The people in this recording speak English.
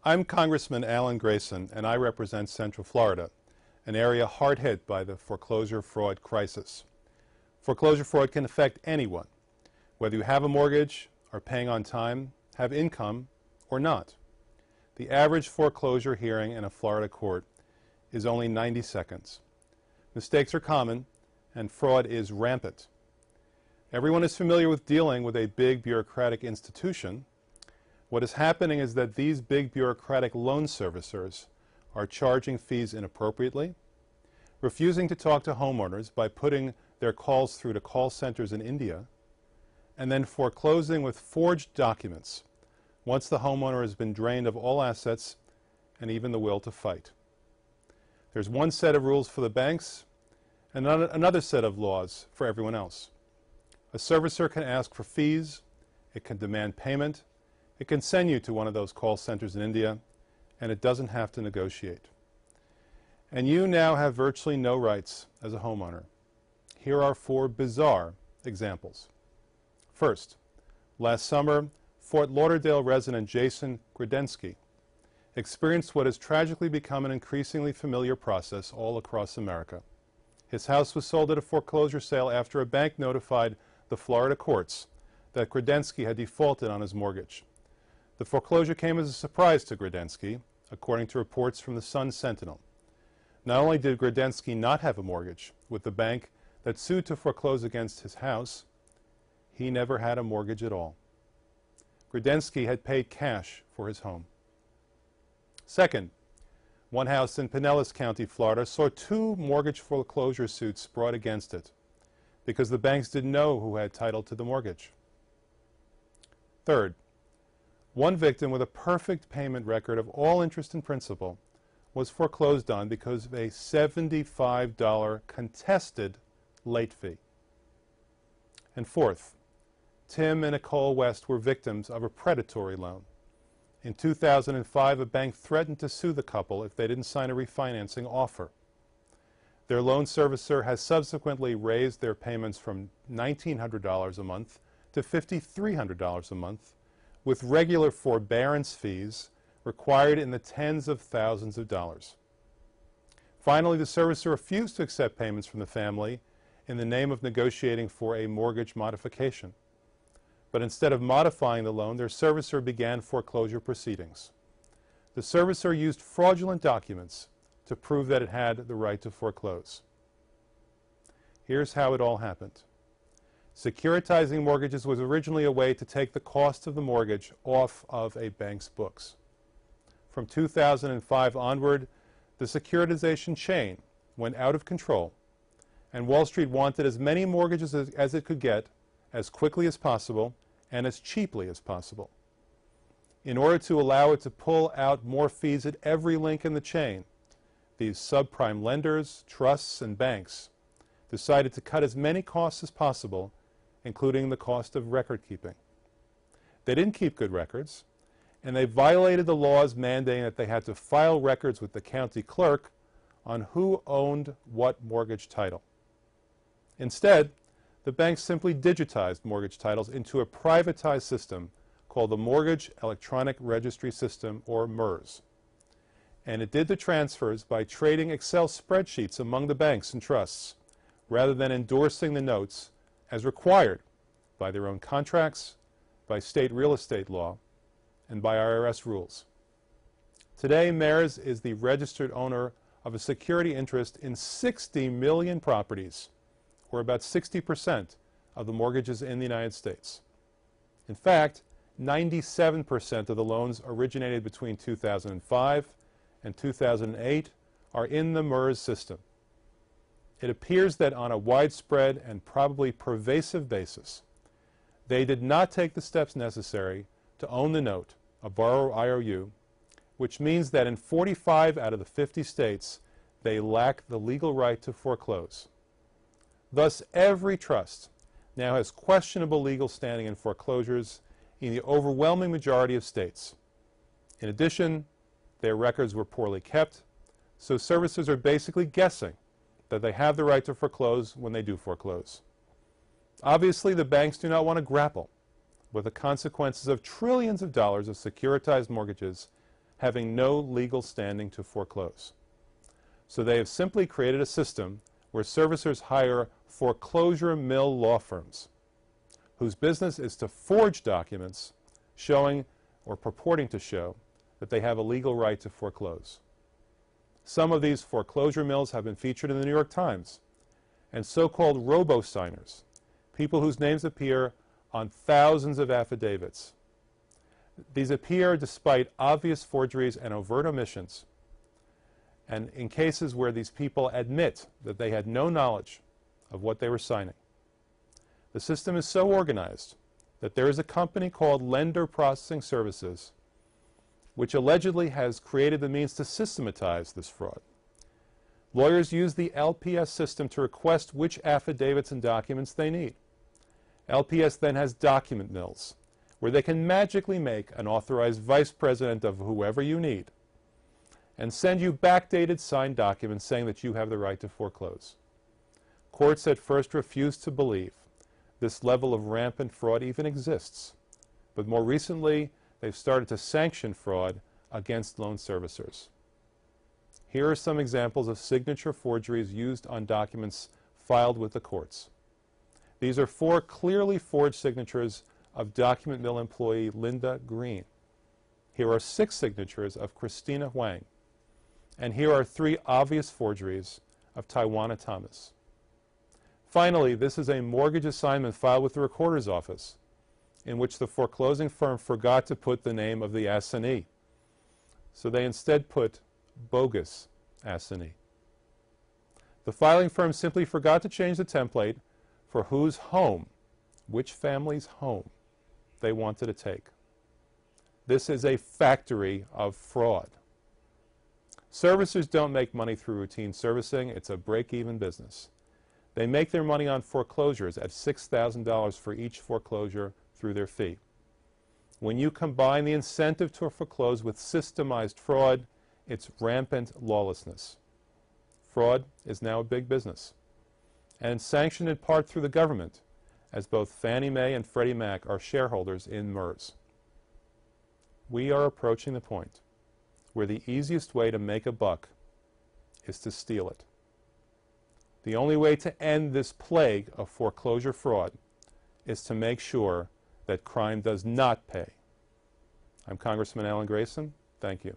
I'm Congressman Alan Grayson, and I represent Central Florida, an area hard hit by the foreclosure fraud crisis. Foreclosure fraud can affect anyone, whether you have a mortgage, are paying on time, have income, or not. The average foreclosure hearing in a Florida court is only 90 seconds. Mistakes are common, and fraud is rampant. Everyone is familiar with dealing with a big bureaucratic institution. What is happening is that these big bureaucratic loan servicers are charging fees inappropriately, refusing to talk to homeowners by putting their calls through to call centers in India, and then foreclosing with forged documents once the homeowner has been drained of all assets and even the will to fight. There's one set of rules for the banks and another set of laws for everyone else. A servicer can ask for fees, it can demand payment, it can send you to one of those call centers in India, and it doesn't have to negotiate. And you now have virtually no rights as a homeowner. Here are 4 bizarre examples. First, last summer, Fort Lauderdale resident Jason Gradensky experienced what has tragically become an increasingly familiar process all across America. His house was sold at a foreclosure sale after a bank notified the Florida courts that Gradensky had defaulted on his mortgage. The foreclosure came as a surprise to Gradensky, according to reports from the Sun-Sentinel. Not only did Gradensky not have a mortgage with the bank that sued to foreclose against his house, he never had a mortgage at all. Gradensky had paid cash for his home. Second, one house in Pinellas County, Florida, saw 2 mortgage foreclosure suits brought against it because the banks didn't know who had title to the mortgage. Third, one victim with a perfect payment record of all interest and principal was foreclosed on because of a $75 contested late fee. And fourth, Tim and Nicole West were victims of a predatory loan. In 2005, a bank threatened to sue the couple if they didn't sign a refinancing offer. Their loan servicer has subsequently raised their payments from $1,900 a month to $5,300 a month, with regular forbearance fees required in the tens of thousands of dollars. Finally, the servicer refused to accept payments from the family in the name of negotiating for a mortgage modification. But instead of modifying the loan, their servicer began foreclosure proceedings. The servicer used fraudulent documents to prove that it had the right to foreclose. Here's how it all happened. Securitizing mortgages was originally a way to take the cost of the mortgage off of a bank's books. From 2005 onward, the securitization chain went out of control, and Wall Street wanted as many mortgages as it could get as quickly as possible and as cheaply as possible. In order to allow it to pull out more fees at every link in the chain, these subprime lenders, trusts, and banks decided to cut as many costs as possible, including the cost of record keeping. They didn't keep good records, and they violated the laws mandating that they had to file records with the county clerk on who owned what mortgage title. Instead, the banks simply digitized mortgage titles into a privatized system called the Mortgage Electronic Registry System, or MERS. And it did the transfers by trading Excel spreadsheets among the banks and trusts, rather than endorsing the notes as required by their own contracts, by state real estate law, and by IRS rules. Today, MERS is the registered owner of a security interest in 60 million properties, or about 60% of the mortgages in the United States. In fact, 97% of the loans originated between 2005 and 2008 are in the MERS system. It appears that on a widespread and probably pervasive basis, they did not take the steps necessary to own the note, a borrower IOU, which means that in 45 out of the 50 states, they lack the legal right to foreclose. Thus, every trust now has questionable legal standing in foreclosures in the overwhelming majority of states. In addition, their records were poorly kept, so servicers are basically guessing that they have the right to foreclose when they do foreclose. Obviously, the banks do not want to grapple with the consequences of trillions of dollars of securitized mortgages having no legal standing to foreclose. So they have simply created a system where servicers hire foreclosure mill law firms whose business is to forge documents showing or purporting to show that they have a legal right to foreclose. Some of these foreclosure mills have been featured in the New York Times, and so-called robo-signers, people whose names appear on thousands of affidavits. These appear despite obvious forgeries and overt omissions, and in cases where these people admit that they had no knowledge of what they were signing. The system is so organized that there is a company called Lender Processing Services which allegedly has created the means to systematize this fraud. Lawyers use the LPS system to request which affidavits and documents they need. LPS then has document mills where they can magically make an authorized vice president of whoever you need and send you backdated signed documents saying that you have the right to foreclose. Courts at first refused to believe this level of rampant fraud even exists, but more recently they've started to sanction fraud against loan servicers. Here are some examples of signature forgeries used on documents filed with the courts. These are 4 clearly forged signatures of document mill employee Linda Green. Here are 6 signatures of Christina Huang. And here are 3 obvious forgeries of Taiwana Thomas. Finally, this is a mortgage assignment filed with the recorder's office in which the foreclosing firm forgot to put the name of the assignee. So they instead put bogus assignee. The filing firm simply forgot to change the template for whose home, which family's home, they wanted to take. This is a factory of fraud. Servicers don't make money through routine servicing. It's a break-even business. They make their money on foreclosures at $6,000 for each foreclosure through their fee. When you combine the incentive to foreclose with systemized fraud, it's rampant lawlessness. Fraud is now a big business, and sanctioned in part through the government, as both Fannie Mae and Freddie Mac are shareholders in MERS. We are approaching the point where the easiest way to make a buck is to steal it. The only way to end this plague of foreclosure fraud is to make sure that crime does not pay. I'm Congressman Alan Grayson. Thank you.